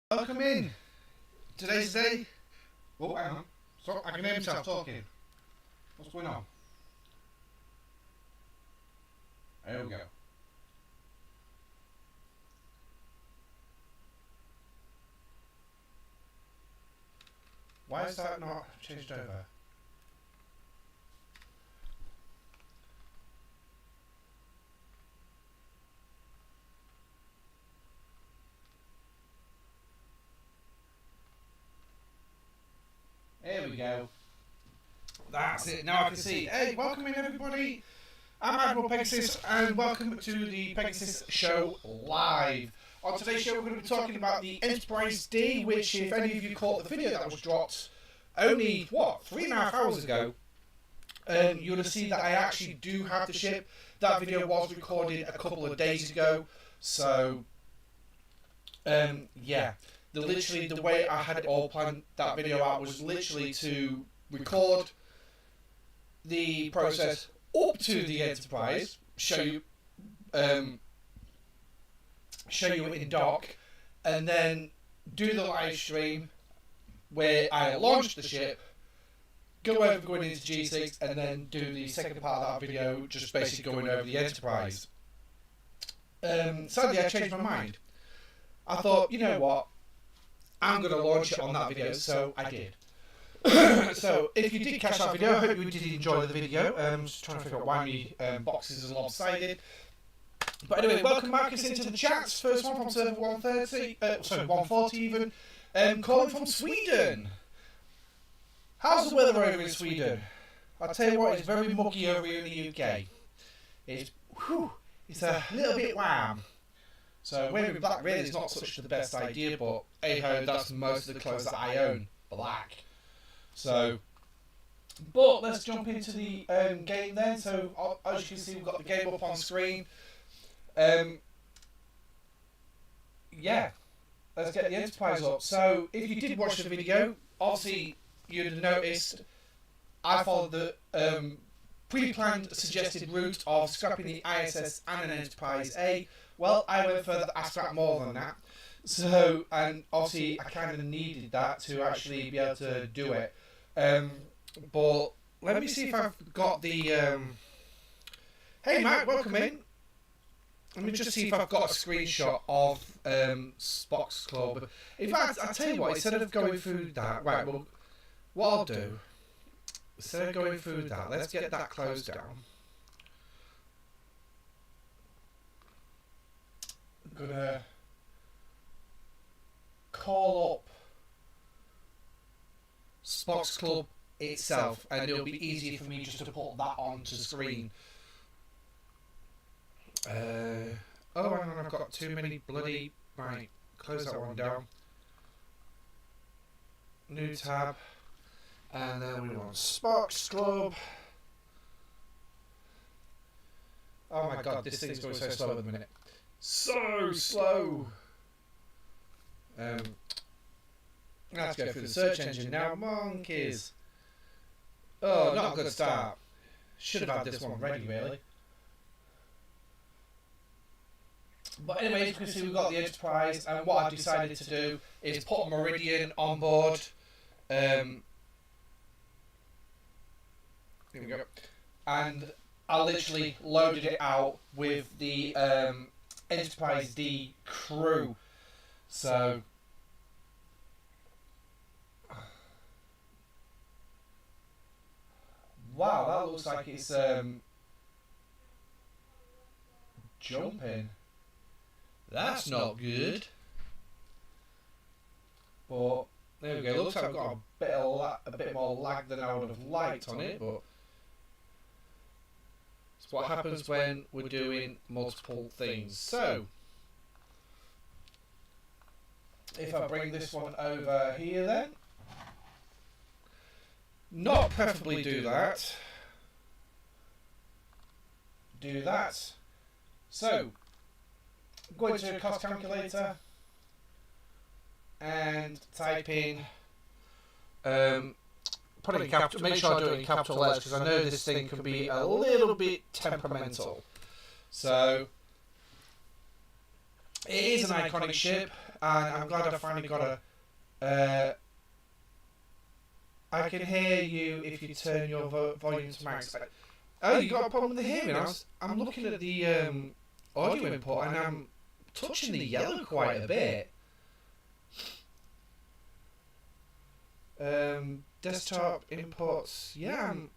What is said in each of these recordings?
Welcome in. Today's the day. Oh, hang on. So I can hear myself talking. What's going on? There we go. Why is that not changed over? There we go. That's it. Now I can see. Hey, welcome in everybody. I'm Admiral Pegasus and welcome to the Pegasus Show Live. On today's show we're going to be talking about the Enterprise D, which if any of you caught the video that was dropped only, 3.5 hours ago, you'll see that I actually do have the ship. That video was recorded a couple of days ago, so yeah. Literally the way I had it all planned that video out was literally to record the process up to the Enterprise, show you in dock, and then do the live stream where I launch the ship, go over going into G6, and then do the second part of that video just basically going over the Enterprise. Sadly I changed my mind. I thought, you know what, I'm going to launch it on that video, so I did. So, if you did catch that video, I hope you did enjoy the video. Just trying to figure out why my boxes are lopsided. But anyway, welcome Marcus into the chats. First one from server 130, 140 even. Calling from Sweden. How's the weather over in Sweden? I'll tell you what, it's very muggy over here in the UK. It's a little bit warm. So wearing black really is not such the best idea, but hey ho, that's most of the clothes that I own, black. So, but let's jump into the game then. So as you can see, we've got the game up on screen. Yeah, let's get the Enterprise up. So if you did watch the video, obviously you'd have noticed I followed the pre-planned suggested route of scrapping the ISS and an Enterprise A. Well, I went further, I scrapped more than that. So, and obviously I kind of needed that to actually be able to do it. But let me see if I've got the... Hey Matt, welcome in. Let me just see if I've got a screenshot of Spock's Club. In fact, I'll tell you what, instead of going through that... Right, well, what I'll do, instead of going through that, let's get that closed down. I'm gonna call up Spock's Club itself, and it'll be easier for me just to put that onto screen. Oh, hang on, I've got too many bloody... Right, close that one down. New tab. And then we want Spock's Club. Oh my god, this thing's going so slow at the minute. So slow. Let's go through the search engine now. Monkeys. Oh, not a good start. Should have had this one ready, really. But anyway, as you can see, we've got the Enterprise, and what I've decided to do is put a Meridian on board. Here we go. And I literally loaded it out with the Enterprise D crew. So wow, that looks like it's jumping. That's not good. But there we go. Looks like I've got a bit more lag than I would have liked on it, but it's what happens when we're doing multiple things. So if I bring this one over here then, not preferably do that. Do that. So go into a cost calculator and type in put it in capital, make sure I do it in capital letters because I know this thing can be a little bit temperamental. So it is an iconic ship. and I'm glad I finally got a. I can hear you if you turn your volume to max. Oh, you got a problem with the hearing? I'm looking at the audio input and I'm touching the yellow quite a bit. Desktop inputs, yeah, I'm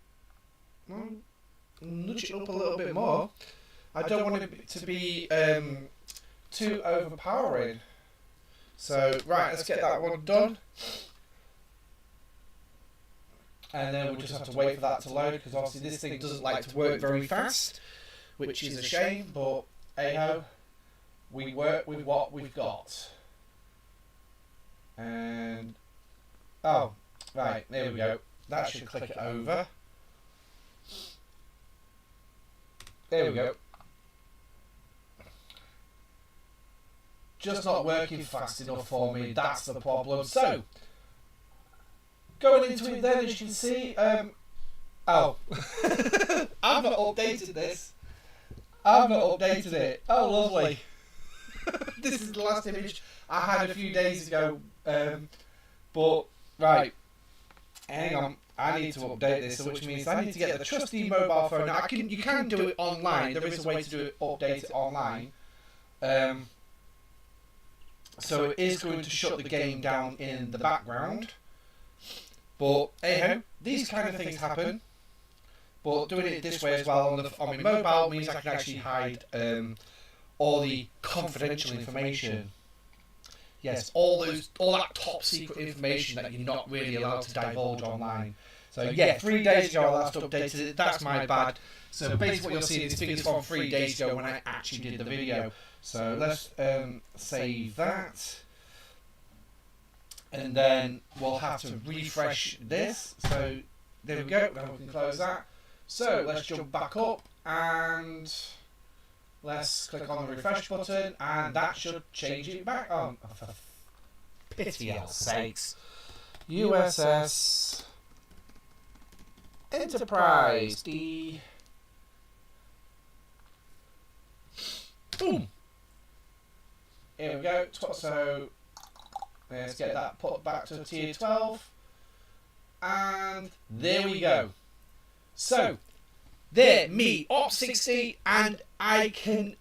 nudge it up a little bit more. I don't want it to be too overpowering. So, right, let's get that one done. And then we'll just have to wait for that to load, because obviously this thing doesn't like to work very fast, which is a shame, but hey-ho, we work with what we've got. And, oh, right, there we go. That should click it over. There we go. Just not working fast enough for me, that's the problem. So, going into it then, as you can see, oh, I've not updated this. I've not updated it. Oh, lovely. This is the last image I had a few days ago, but, right, hang on, I need to update this, which means I need to get the trusty mobile phone. Now, you can do it online, there is a way to do it, update it online. So it is going to shut the game down in the background. But hey-ho, these kind of things happen. But doing it this way as well on my mobile means I can actually hide all the confidential information. Yes, all that top secret information that you're not really allowed to divulge online. So yeah, 3 days ago I last updated it. That's my bad. So basically what you'll see is figures from 3 days ago when I actually did the video. So let's save that. And then we'll have to refresh this. So there we go. Now we can close that. So let's jump back up and let's click on the refresh button, and that should change it back. Oh, for pity sakes. U.S.S. Enterprise D. Boom. Here we go. So let's get that put back to tier 12. And there we go. So, there, me, Op 60, and I can...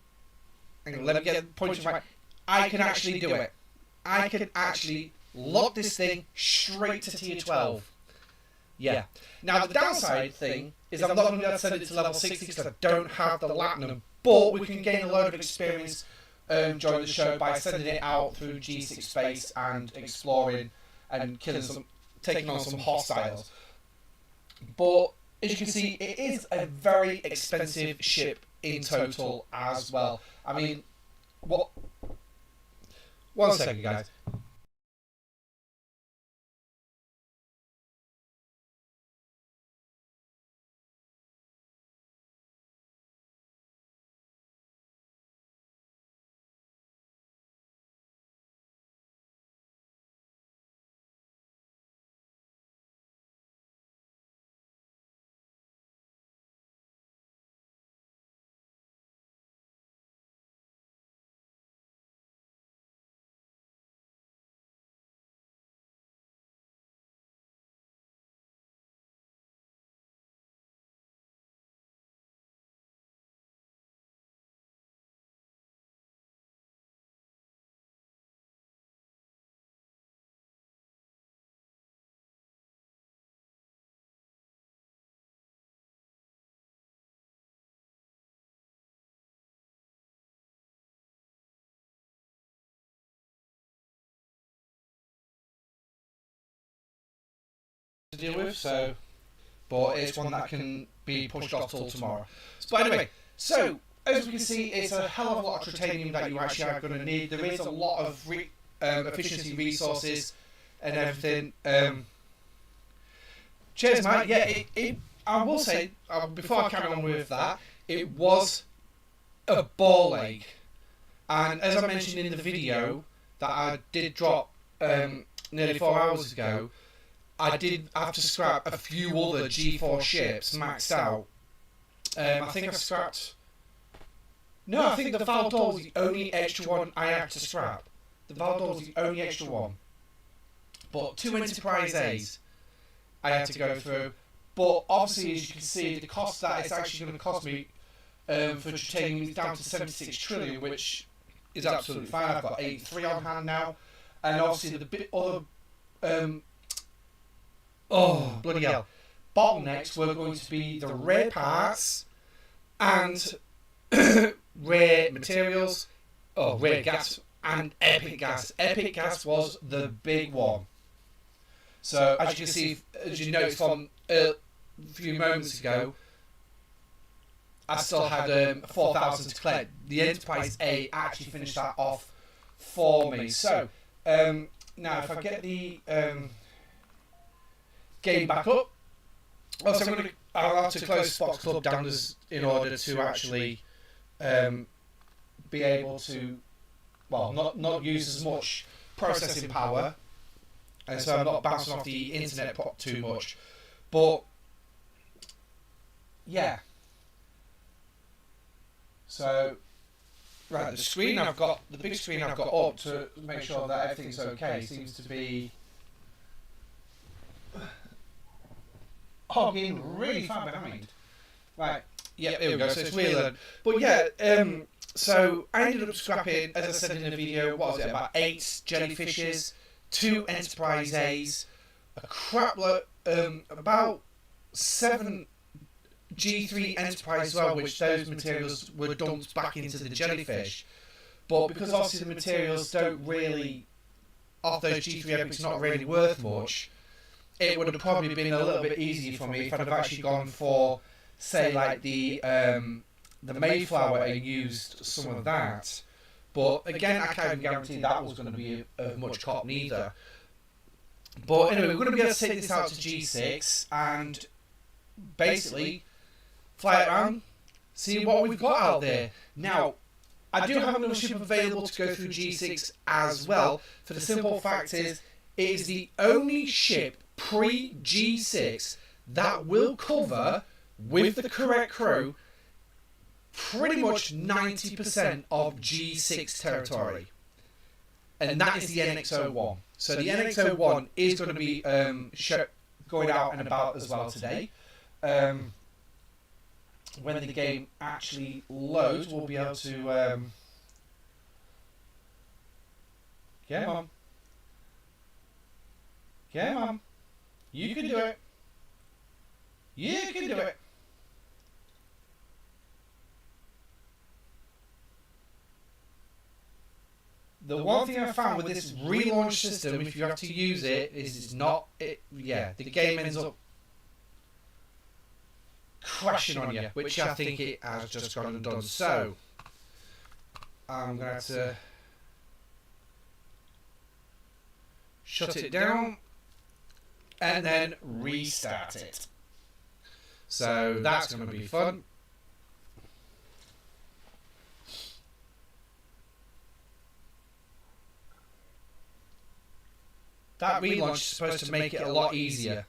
Hang on, let me get the pointer right. I can actually do it. I can actually lock this thing straight to tier 12. Yeah. Now, the downside thing is I'm not going to be able to send it to level 60 because I don't have the Latinum. But we can gain a load of experience during the show by sending it out through G6 space and exploring and taking on some hostiles. But as you can see, it is a very expensive ship in total as well. I mean, what? One second, guys. To deal with, so, but it's one that can be pushed off till tomorrow. But anyway, so as we can see, it's a hell of a lot of titanium that you actually are going to need. There is a lot of efficiency resources and everything. Cheers, mate. Yeah, I will say, before I carry on with that, it was a ball ache. And as I mentioned in the video that I did drop nearly 4 hours ago, I did have to scrap a few other G4 ships maxed out. I think I've scrapped... No, I think the Valdor was the only extra one I had to scrap. the Valdor was the only extra one. But 2 Enterprise A's I had to go through. But obviously, as you can see, the cost that it's actually going to cost me for titanium is down to 76 trillion, which is absolutely fine. I've got 83 on hand now. And obviously, the bit other bloody hell, bottlenecks were going to be the rare parts and rare materials, rare gas and epic gas. Epic gas was the big one. So as you can see, as you noticed from a few moments ago, I still had 4,000 to collect. The Enterprise A actually finished that off for me. So now if I get the game back up, also I'll have to close Spots Club down in order to actually be able to, well, not use as much processing power, and so I'm not bouncing off the internet too much. But yeah, so right, the screen I've got, the big screen I've got up to make sure that everything's okay seems to be getting really far behind. Right, yeah, here we go. So it's weird. But yeah, so I ended up scrapping, as I said in the video, what was it, about 8 jellyfishes, 2 Enterprise A's, a crap load, about 7 G3 Enterprise as well, which those materials were dumped back into the jellyfish. But because obviously the materials don't really, off those G3 epics, not really worth much, it would have probably been a little bit easier for me if I'd have actually gone for, say, like the Mayflower and used some of that. But again, I can't even guarantee that was going to be of much cotton either. But anyway, we're going to be able to take this out to G6 and basically fly it around, see what we've got out there. Now, I do have another ship available to go through G6 as well, for the simple fact is, it is the only ship pre-G6 that will cover, with the correct crew, pretty much 90% of G6 territory. And that is the NX-01. So the NX-01 is going to be going out and about as well today. When the game actually loads, we'll be able to... yeah, Mum. Yeah, Mum. You can do it. You can do it. The one thing I found with this relaunch system, if you have to use it, is it's not... the game ends up crashing on you, which I think it has just gone and done. So, I'm going to have to shut it down and then restart it. So that's going to be fun. That relaunch is supposed to make it a lot easier,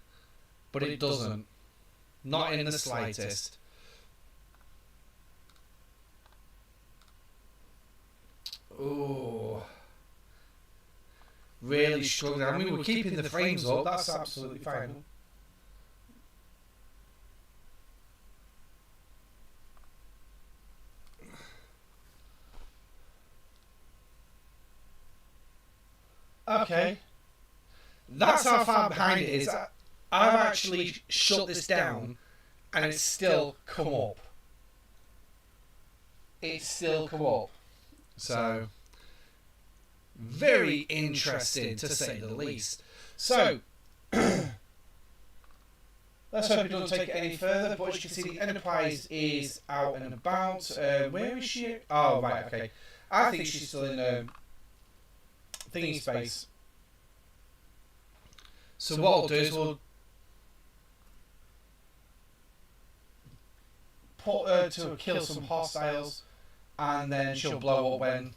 but it doesn't. Not in the slightest. Oh, really struggling. I mean, we're keeping the frames up. That's absolutely fine. Okay. That's how far behind it is. I've actually shut this down and it's still come up. It's still come up. So, very interesting to say the least. So, let's hope it doesn't take it any further. But as you can see, the Enterprise is out and about. Where is she? Oh, right, okay. I think she's still in thingy space. So what we'll do is we'll put her to kill some hostiles, and then she'll blow up when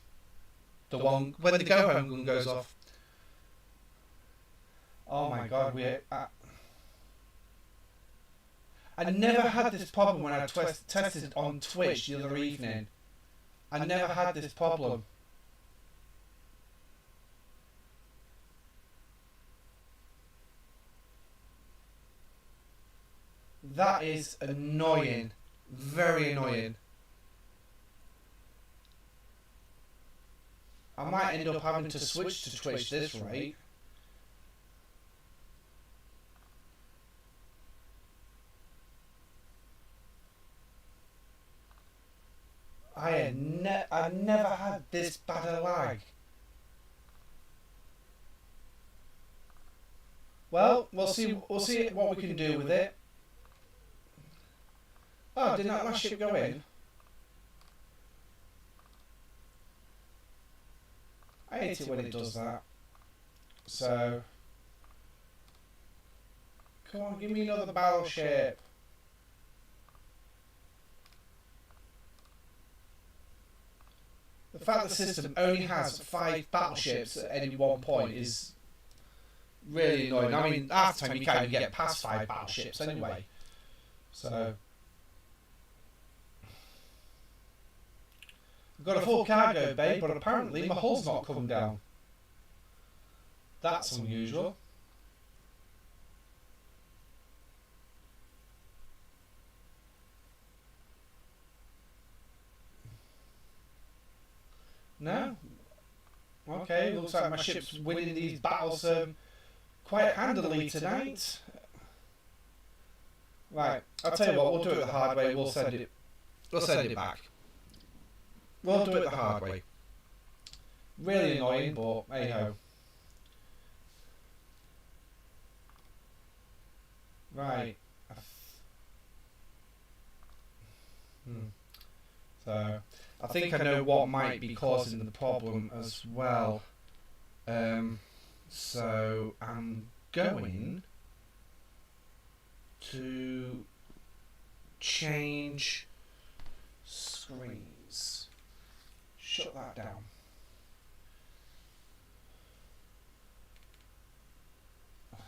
the go home gun goes off. Oh my God, I never had this problem when I tested it on Twitch the other evening. I never had this problem. That is annoying. Very annoying. I might end up having to switch to Twitch this rate. I've never had this bad a lag. Well, we'll see what we can do with it. Oh, did that last ship go in? I hate it when it does that. So, come on, give me another battleship. The fact the system only has 5 battleships at any one point is really annoying. I mean, half the time you can't even get past 5 battleships anyway. So, I've got a full cargo bay, but apparently my hull's not come down. That's unusual. No? Okay, looks like my ship's winning these battles quite handily tonight. Right, I'll tell you what, we'll do it the hard way, we'll send it back. We'll do it the hard way. Really annoying, but hey ho. Right. So, I think I know what might be causing the problem as well. So, I'm going to change screens. Shut that down.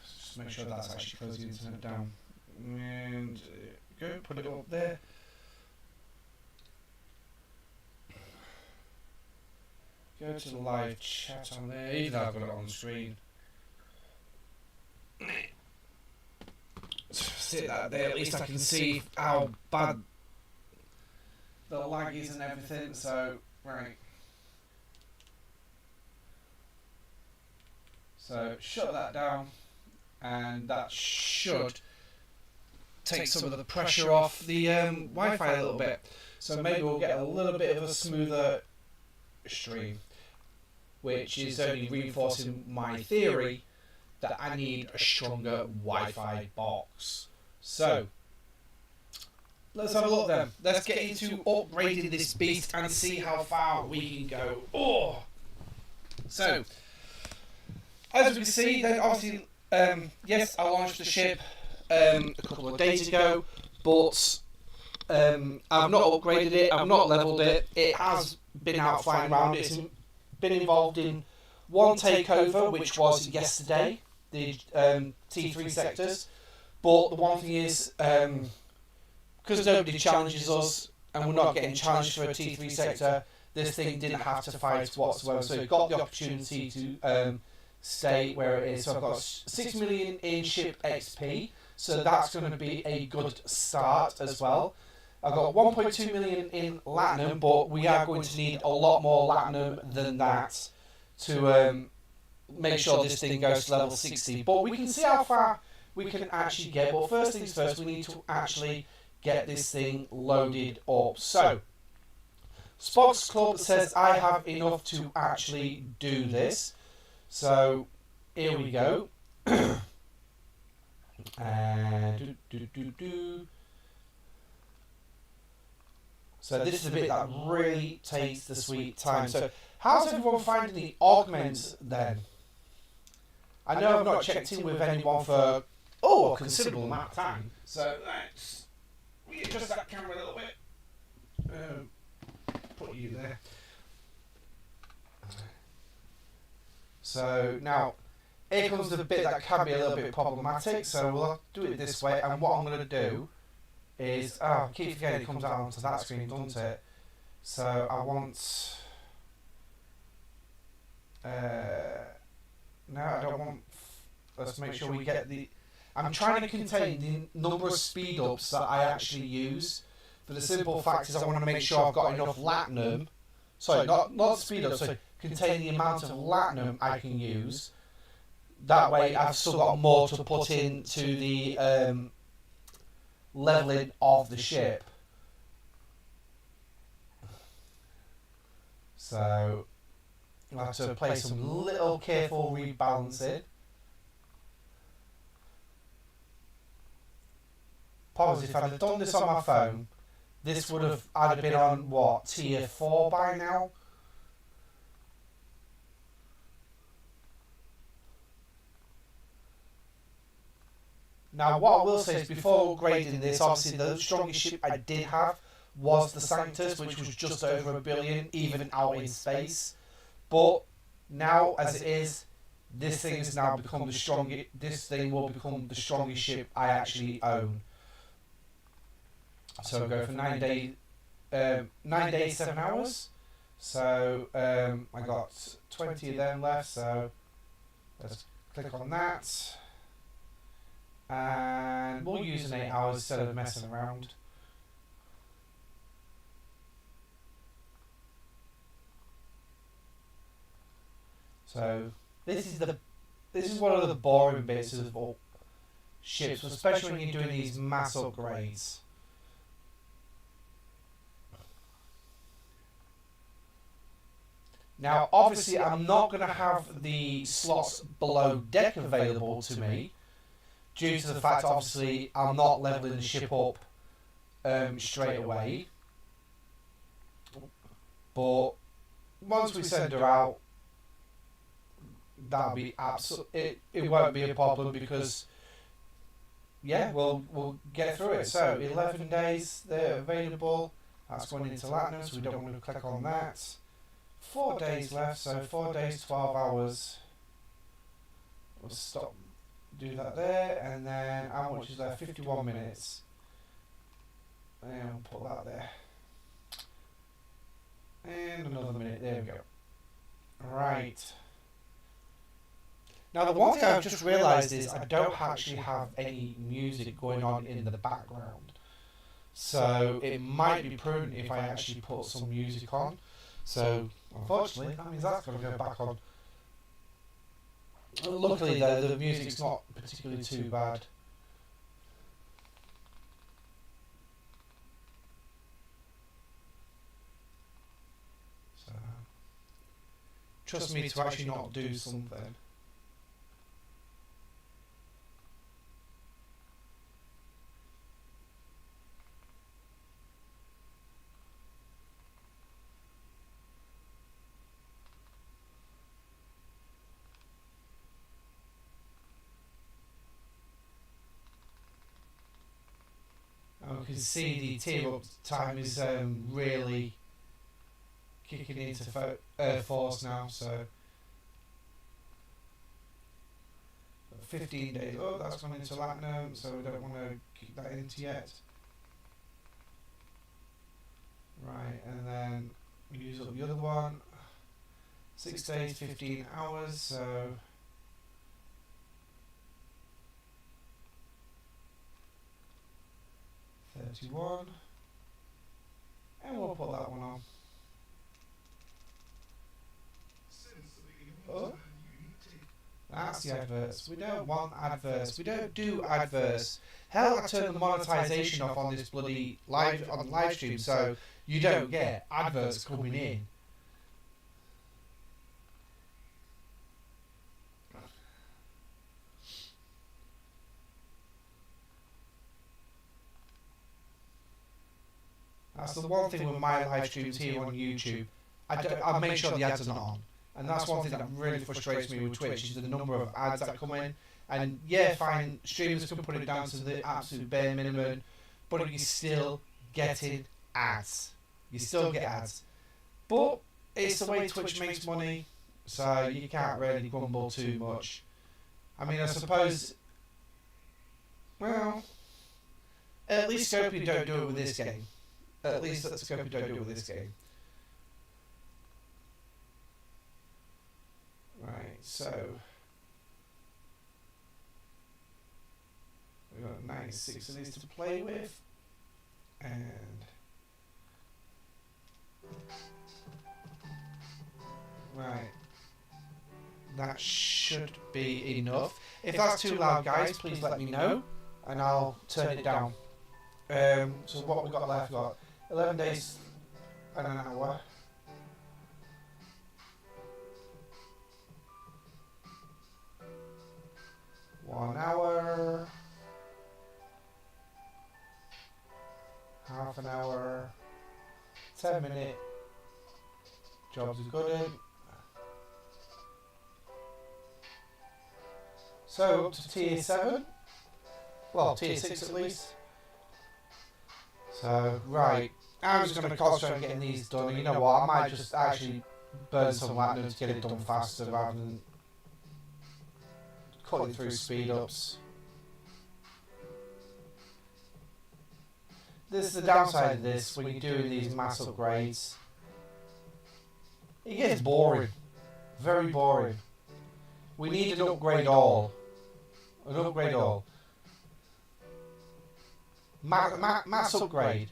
Just make sure that's actually closed the internet down. And go, put it up there. Go to the live chat on there, even though I've got it on the screen. Sit that there, at least I can see how bad the lag is and everything, so, right. So, shut that down, and that should take some of the pressure off the Wi-Fi a little bit. So maybe we'll get a little bit of a smoother stream, which is only reinforcing my theory that I need a stronger Wi-Fi box. So, let's have a look then. Let's get into upgrading this beast and see how far we can go. Oh! So, as we can see, then obviously, yes, I launched the ship a couple of days ago, but I've not upgraded it, I've not leveled it. It has been out flying around. It's been involved in one takeover, which was yesterday, the T3 sectors. But the one thing is, because nobody challenges us, and we're not getting challenged for a T3 sector, this thing didn't have to fight whatsoever. So it got the opportunity to stay where it is. So I've got 6 million in ship XP, so that's going to be a good start as well. I've got 1.2 million in Latinum, but we are going to need a lot more Latinum than that to make sure this thing goes to level 60. But we can see how far we can actually get. But first things first, we need to actually get this thing loaded up. So, Spock's Club says I have enough to actually do this. So, here we go. So this is the bit that really takes the sweet time. So how's everyone finding the augments then? I know I've not checked in with anyone for a considerable amount of time. So let's readjust that camera a little bit. Put you there. So now here comes the bit that can be a little bit problematic. So we'll do it this way. And what I'm going to do is, I keep forgetting it comes out onto that screen, doesn't it? So I want, no, I don't want, let's make sure we get the I'm trying to contain the number of speed ups that I actually use. For the simple fact is I want to make sure I've got enough latinum. Sorry, not speed up, sorry, contain the amount of latinum I can use. That way I've still got more to put into the leveling of the ship. So I'll have to play some little careful rebalancing. Probably if I'd have done this on my phone, this would have I'd have been on what, tier 4 by now. Now what I will say is before grading this, obviously the strongest ship I did have was the Sanctus, which was just over 1 billion, even out in space. But now as it is, this thing has now become the strongest. This thing will become the strongest ship I actually own. So we'll go for 9 days, 9 days, 7 hours. So I got 20 of them left. So let's click on that, and we'll use an 8 hours instead of messing around. So this is one of the boring bits of all ships, especially when you're doing these mass upgrades. Now, obviously, I'm not going to have the slots below deck available to me due to the fact, obviously, I'm not leveling the ship up straight away. But once we send her out, that'll be absolutely. It won't be a problem because, yeah, we'll get through it. So 11 days they're available. That's going into Latinum, so we don't want to click on that. 4 days left, so 4 days, 12 hours. We'll stop, do that there, and then how much is there? 51 minutes. And we'll put that there. And another minute, there we go. Right. Now the one thing I've just realised is I don't actually have any music going on in the background. So it might be prudent if I actually put some music on. So unfortunately, that means that's going to go back on. Luckily though, the music's not particularly too bad. So trust me to actually not do something. You can see the tear up time is really kicking into force now. So 15 days. Oh, that's gone into Latinum, so we don't want to kick that into yet. Right, and then use up the other one. 6 days, 15 hours. So 31, and we'll put that one on. Oh, that's the adverts. We don't want adverts. We don't do adverts. Hell, I turned the monetization off on this bloody live stream, so you don't get adverts coming in. That's the one thing with my live streams here on YouTube. I make sure the ads are not on. And that's one thing that really frustrates me with Twitch is the number of ads that come in. And yeah, fine, streamers can put it down to the absolute bare minimum, but you're still getting ads. You still get ads. But it's the way Twitch makes money, so you can't really grumble too much. I mean, I suppose, well, at least Scopely don't do it with this game. At least Scopely don't do it with this game. Right, so 96 of these to play with. And right, that should be enough. If that's too loud, guys, please let me know and I'll turn it down. So what we got left, we got 11 days and an hour. One hour, half an hour, 10-minute, jobs are good. So up to tier 7, well tier 6 at least. So right, I'm just going to concentrate on getting these done. And you know what, I might just actually burn some platinum to get it done faster rather than cutting through speed ups. This is the downside of this when you're doing these mass upgrades. It gets boring. Very boring. We need an upgrade all. An upgrade all. Mass upgrade.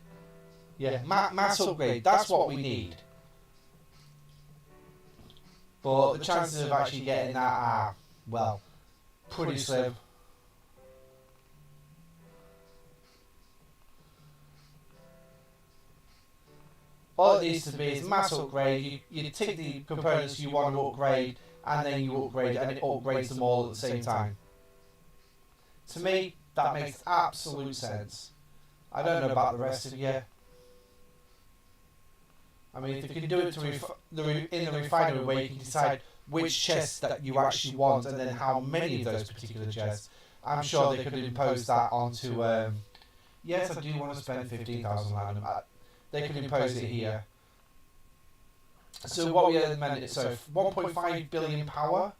Yeah, mass upgrade. That's what we need. But the chances of actually getting that are, well, pretty slim. All it needs to be is mass upgrade. You take the components you want to upgrade, and then you upgrade, and it upgrades them all at the same time. To me, that makes absolute sense. I don't know about the rest of you. I mean, if they can do it in the refinery where you can decide which chests that you actually want and then how many of those particular chests, I'm sure they could impose that onto... yes, I do want to spend 15,000 platinum. They could impose it here. So what we had in a minute, so 1.5 billion power.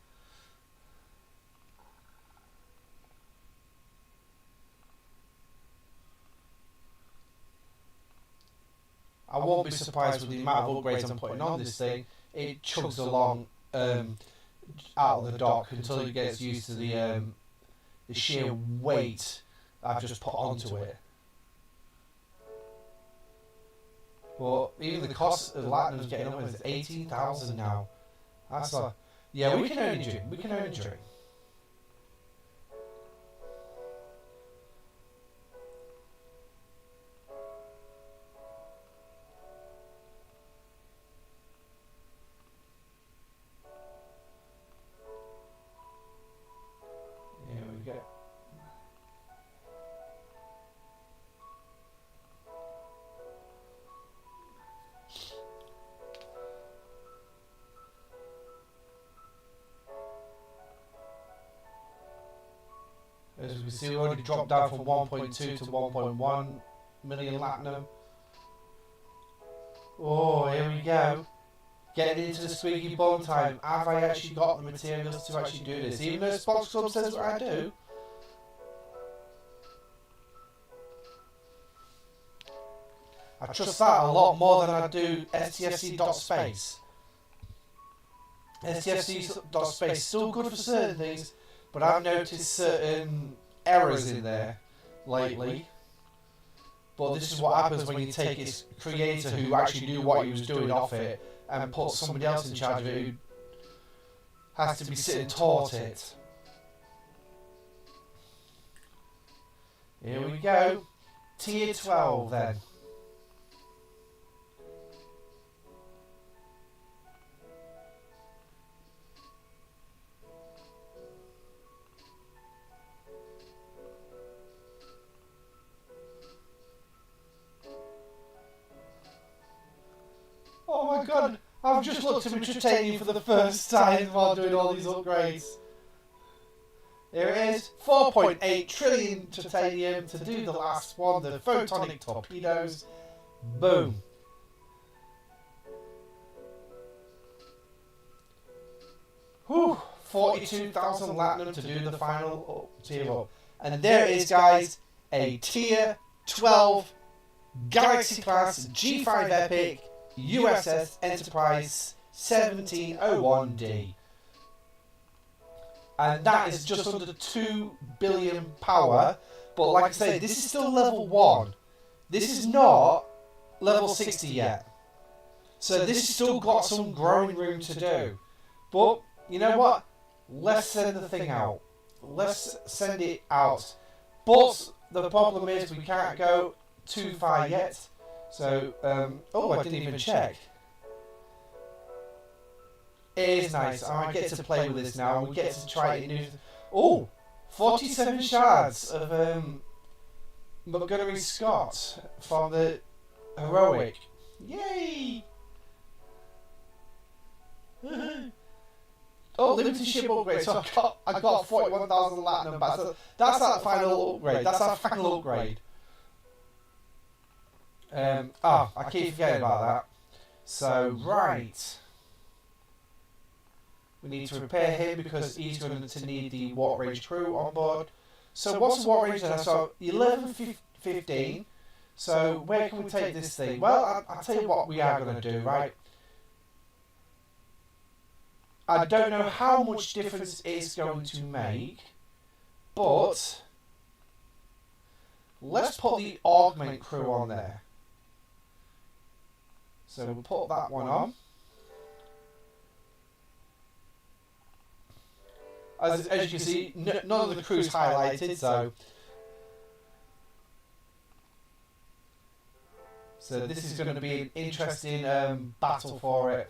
I won't be surprised with the amount of upgrades I'm putting on this thing. It chugs along out of the dock until it gets used to the sheer weight I've just put onto it. But even the cost of Latinum's getting up with 18,000 now. That's a... Yeah, we can only dream. We can only dream. Here we go. As we can see, we already dropped down from 1.2 to 1.1 million platinum. Oh, here we go. Getting into the squeaky bum time. Have I actually got the materials to actually do this? Even though Spots Club says what I do. I trust that a lot more than I do STFC.space. STFC.space is still good for certain things, but I've noticed certain errors in there lately. But this is what happens when you take its creator who actually knew what he was doing off it and put somebody else in charge of it who has to be sitting taught it. Here we go. Tier 12 then. Oh my god, I've just looked at my titanium for the first time while doing all these upgrades. Here it is, 4.8 trillion titanium to do the last one, the photonic torpedoes. Boom. Whew, 42,000 platinum to do the final tier up. And there it is, guys, a tier 12 Galaxy class G5 Epic U.S.S. Enterprise 1701D. And that is just under 2 billion power But like I say, this is still level 1. This is not level 60 yet. So this has still got some growing room to do. But, you know what? Let's send the thing out. Let's send it out. But the problem is we can't go too far yet. So, I didn't even check. It is nice. I get to play with this now. We get to try it new. 47 shards of Montgomery Scott from the heroic. Yay! Limited ship upgrade. So I got 41,000 Latinum back. So that's that final upgrade. That's our final upgrade. I keep forgetting about that. So, right. We need to repair him because he's going to need the Water Rage crew on board. So what's the Water Rage then? So 11, 15. So where can we take this thing? Well, I'll tell you what we are going to do, right? I don't know how much difference it's going to make, but let's put the Augment crew on there. So we'll put that one on. As you can see, none of the crew's highlighted, so this is going to be an interesting battle for it.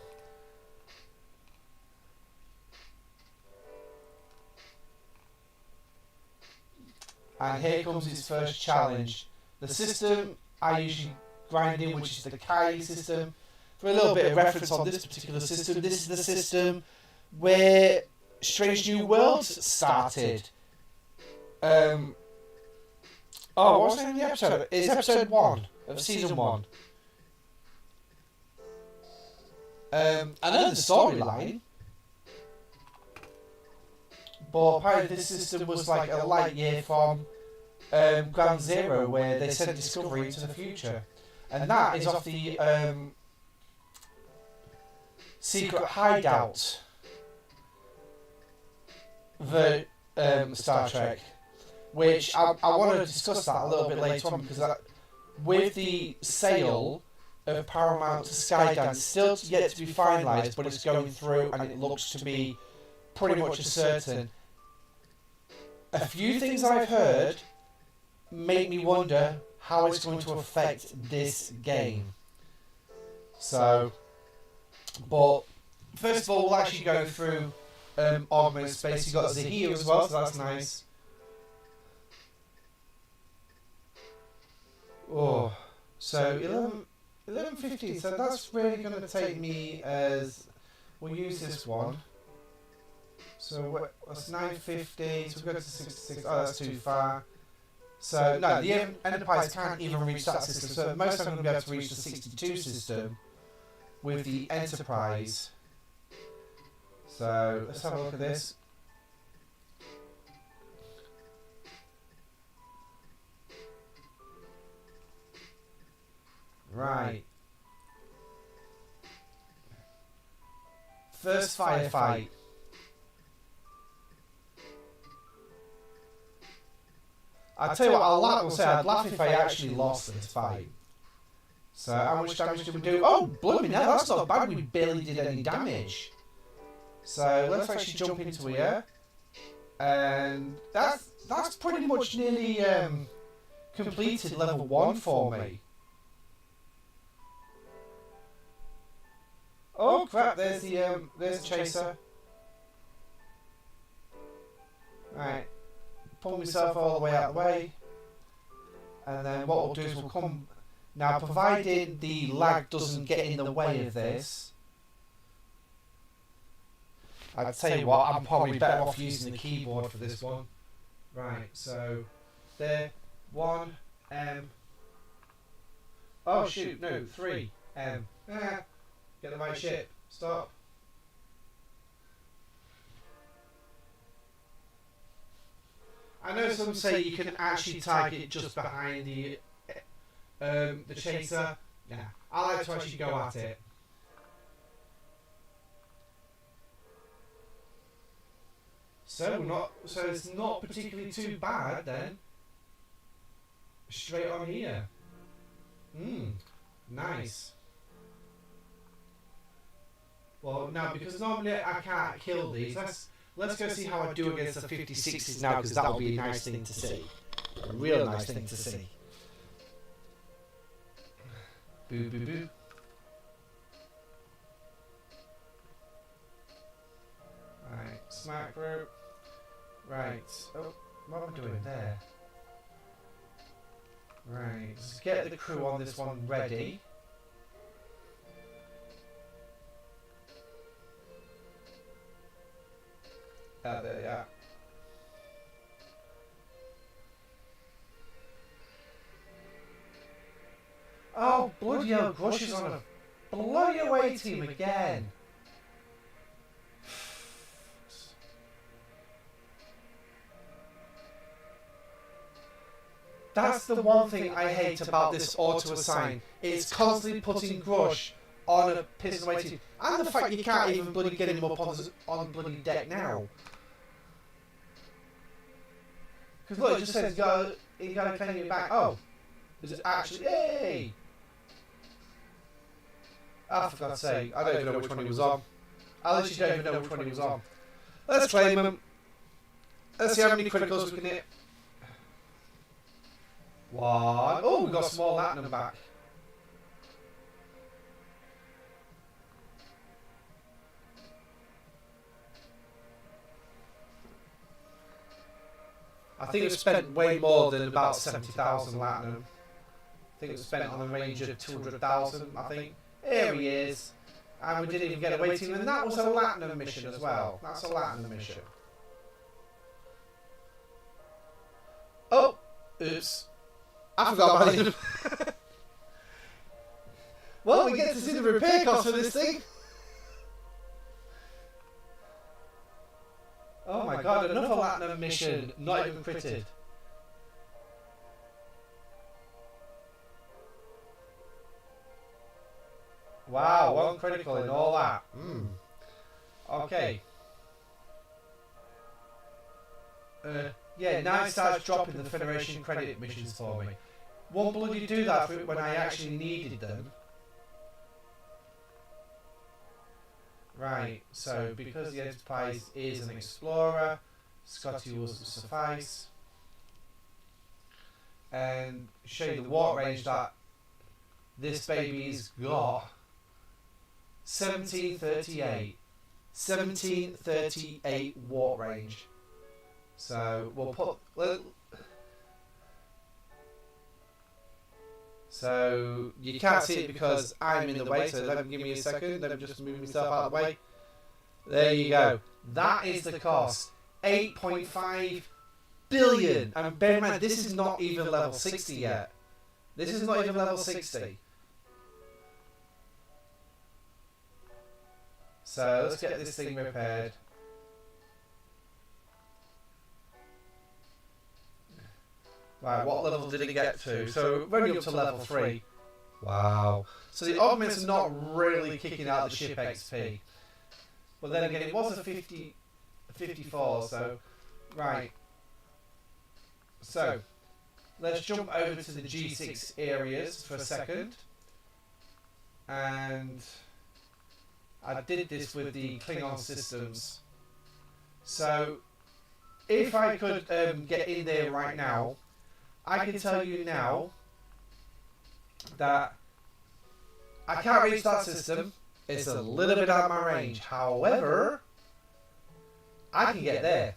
And here comes his first challenge. The system I usually grind in, which is the Kai system. For a little bit of reference on this particular system, this is the system where Strange New Worlds started. What was the name of the episode? It's episode 1 of season 1. I know the storyline, but apparently this system was like a light year from Ground Zero, where they sent Discovery into the future, and that is off the secret hideout. The Star Trek, which I want to discuss that a little bit later on, because with the sale of Paramount to Skydance, still yet to be finalised, but it's going through and it looks to be pretty much a certain. A few things I've heard make me wonder how it's going to affect this game. So, but first of all, we'll actually go through Augment Space. You've got Zahir as well, so that's nice. So 11, 15, so that's really going to take me as, we'll use this one. So that's 950, so we'll go to 66, that's too far. So no, the Enterprise can't even reach that system, so most I'm going to be able to reach the 62 system with the Enterprise. So let's have a look at this. Right. First firefight. I tell you what, I'd laugh if I actually lost this fight. So how much damage did we do? Oh, blooming hell, that's not bad. We barely did any damage. So let's actually jump into here, and that's pretty much nearly completed level 1 for me. Oh crap! There's the chaser. Right, pull myself all the way out of the way, and then what we'll do is we'll come now, provided the lag doesn't get in the way of this. I'd tell you what, I'm probably better off using the keyboard for this one. Right, so there, 1 M. Oh shoot, no, 3 M. Get the right ship. Stop. I know some say you can actually target just behind the chaser. Yeah, I like to actually go at it. So it's not particularly too bad then. straight on here. Nice. Well, now because normally I can't kill these, let's go see how I do against the 56s now, because that'll be a nice thing to see. A real nice thing to see. Boo boo boo. Right, smart group. Right. Oh, what am I doing there? Right, let's get the crew on this one ready. There they are. Oh, bloody hell, Grush is on a bloody away team again. That's the one thing I hate about this auto-assign. It's constantly putting Grush on a pissing away team. And the fact you can't even bloody get him up on bloody deck now. Because look, it just says you gotta claim it back. Oh, is it actually? Hey! Oh, for God's sake, I don't even know which one he was on. I literally don't even know which one he was on. Let's claim him. Let's see how many criticals we can hit. One. Oh, we got small Latinum back. I think we've spent way more than about 70,000 Latinum. I think it was spent on a range of 200,000, I think. Here he is. And we didn't even get a waiting, and that was a Latinum mission as well. That's a Latinum mission. Oh! Oops. I forgot about him. Well, we get to see the repair cost for this thing. Oh my god, another Latinum mission, not even critted. Wow, one critical in all that. Okay. Yeah, now it starts dropping the Federation credit missions for me. Won't bloody do that when I actually needed them. Right, so because the Enterprise is an explorer, Scotty will suffice. And show you the warp range that this baby's got. 1738. 1738 warp range. So we'll put. So you can't see it because I'm in the way. So let me give me a second. Let me just move myself out of the way. There you go. That is the cost. 8.5 billion. And bear in mind, this is not even level 60 yet. This is not even level 60. So let's get this thing repaired. Right, what level did it get to? So we're only up to level 3. Wow. So the augments are not really kicking out the ship XP. But then again, it was a 54, so... Right. So, let's jump over to the G6 areas for a second. And... I did this with the Klingon systems. So, if I could get in there right now, I can tell you now that I can't reach that system. It's a little bit out of my range. However, I can get there.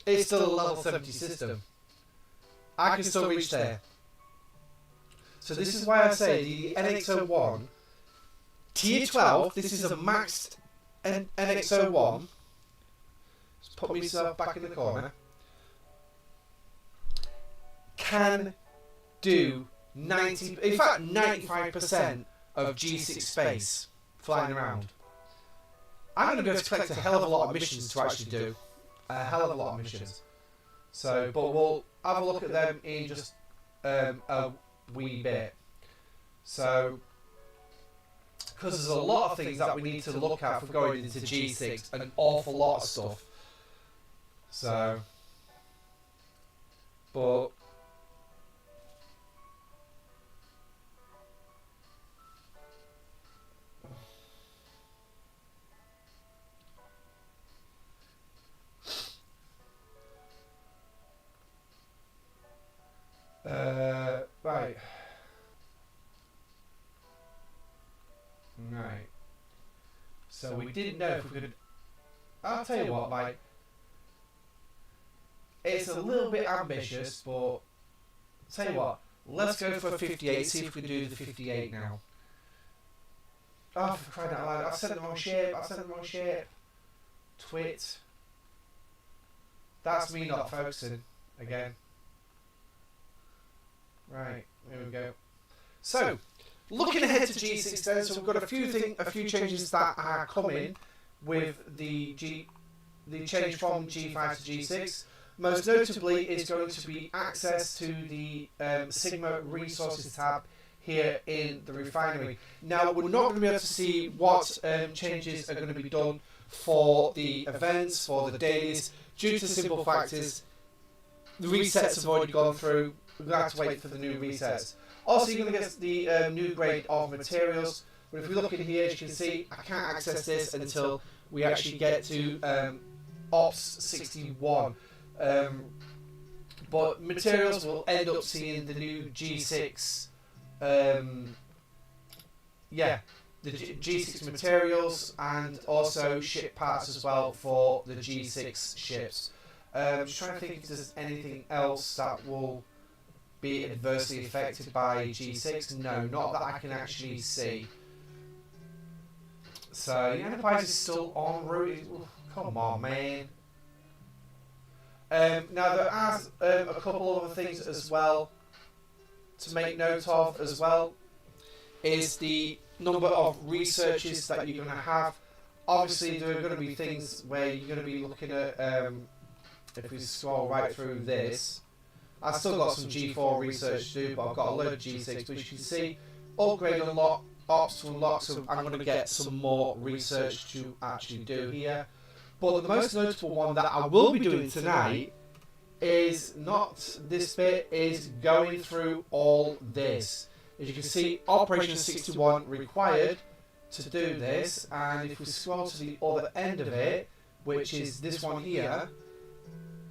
It's still a level 70 system. I can still reach there. So this is why I say the NX-01 Tier 12, this is a maxed NX-01. Just put myself back in the corner. Can do 90, in fact 95% of G6 space flying around. I'm going to be able to collect a hell of a lot of missions to actually do. A hell of a lot of missions. So, but we'll have a look at them in just a wee bit. So, because there's a lot of things that we need to look at for going into G6, an awful lot of stuff. So, but So we didn't know if we could. I'll tell you what, like, it's a little bit ambitious, but tell you what, let's go for 58. See if we can do the 58 now. Oh, for crying out loud! I said the wrong shape. I said the wrong shape. Twit. That's me not focusing again. Right, here we go. So, looking ahead to G6 then, so we've got a few changes that are coming with the change from G5 to G6. Most notably is going to be access to the Sigma Resources tab here in the refinery. Now, we're not going to be able to see what changes are going to be done for the events, for the dailies, due to simple factors. The resets have already gone through. We're going to have to wait for the new resets. Also, you're going to get the new grade of materials. But if we look in here, as you can see, I can't access this until we actually get to Ops 61. But materials will end up seeing the new G6. The G6 materials, and also ship parts as well for the G6 ships. Just trying to think if there's anything else that will be adversely affected by G6. No, not that I can actually see. So the Enterprise is still en route. Come on, man. Now there are a couple of other things as well to make note of as well. Is the number of researches that you're going to have. Obviously, there are going to be things where you're going to be looking at. If we scroll right through this, I've still got some G4 research to do, but I've got a load of G6. But as you can see, upgrade unlock, ops to unlock. So I'm going to get some more research to actually do here. But the most notable one that I will be doing tonight is not this bit. Is going through all this. As you can see, Operation 61 required to do this, and if we scroll to the other end of it, which is this one here,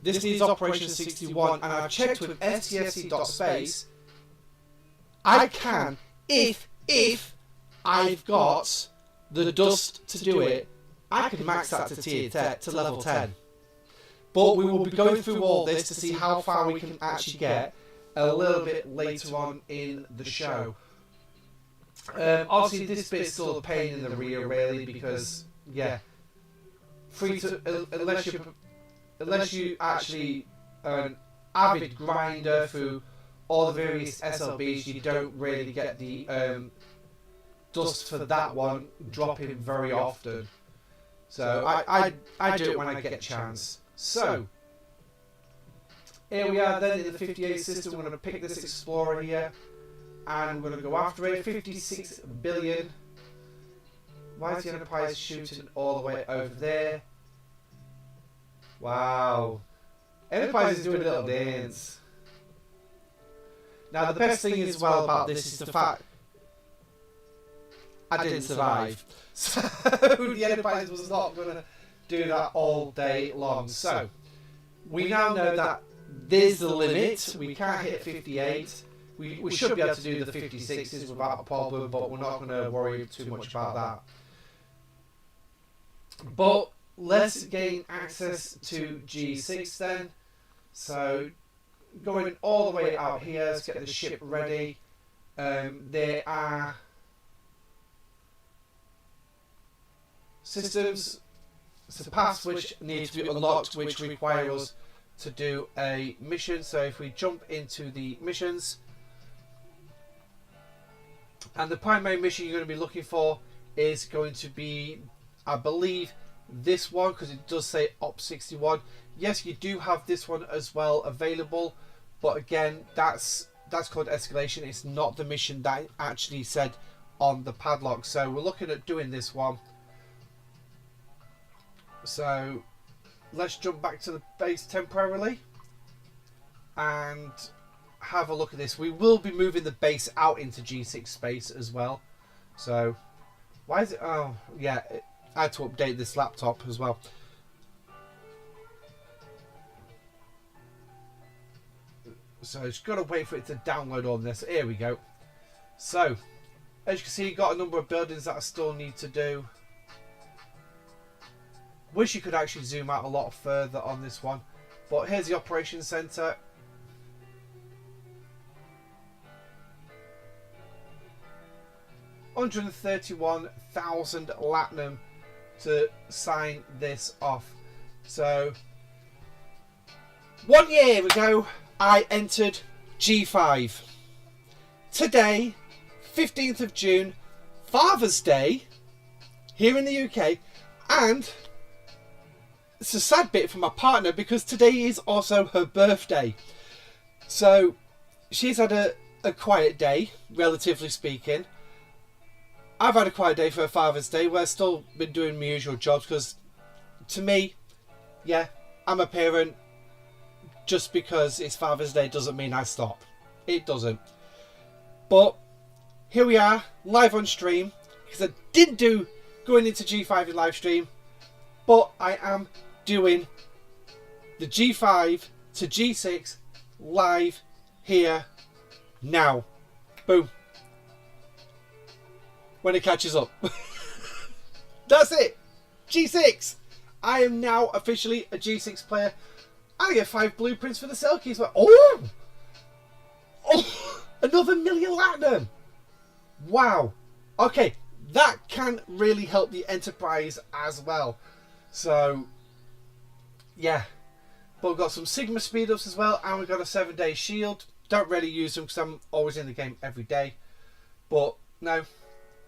this needs Operation 61, and I've checked with stfc.space, I can, if I've got the dust to do it, I can max that to tier 10, to level 10. But we will be going through all this to see how far we can actually get a little bit later on in the show. Obviously, this bit's still a pain in the rear, really, because unless you actually are an avid grinder through all the various SLBs, you don't really get the dust for that one dropping very often. So I do it when I get a chance. So here we are then in the 58 system. We're going to pick this Explorer here and we're going to go after it. 56 billion. Why is the Enterprise shooting all the way over there? Wow. Enterprise is doing a little dance. Now the best thing as well about this is the fact I didn't survive. So the Enterprise was not going to do that all day long. So we now know that there's the limit. We can't hit 58. We should be able to do the 56s without a problem, but we're not going to worry too much about that. But let's gain access to G6 then. So going all the way out here, let's get the ship ready. There are systems to pass which need to be unlocked, which require us to do a mission. So if we jump into the missions, and the primary mission you're going to be looking for is going to be, I believe, this one, because it does say Op 61. Yes, you do have this one as well available, but again, that's called escalation. It's not the mission that actually said on the padlock. So we're looking at doing this one. So let's jump back to the base temporarily and have a look at this. We will be moving the base out into G6 space as well. So why is it? Oh yeah, I had to update this laptop as well. So just got to wait for it to download on this. Here we go. So as you can see, you've got a number of buildings that I still need to do. Wish you could actually zoom out a lot further on this one. But here's the operations centre. $131,000 Latinum to sign this off. So 1 year ago I entered G5. Today, 15th of June, Father's Day here in the UK, and it's a sad bit for my partner because today is also her birthday. So she's had a quiet day, relatively speaking. I've had a quiet day for Father's Day where I've still been doing my usual jobs because to me, yeah, I'm a parent. Just because it's Father's Day doesn't mean I stop. It doesn't. But here we are, live on stream, because I didn't do going into G5 in live stream, but I am doing the G5 to G6 live here now. Boom. When it catches up. That's it. G6. I am now officially a G6 player. I get 5 blueprints for the cell keys. Oh! Oh! Another million Latinum. Wow. Okay. That can really help the Enterprise as well. So, yeah. But we've got some Sigma speed ups as well. And we've got a 7-day shield. Don't really use them because I'm always in the game every day. But, no.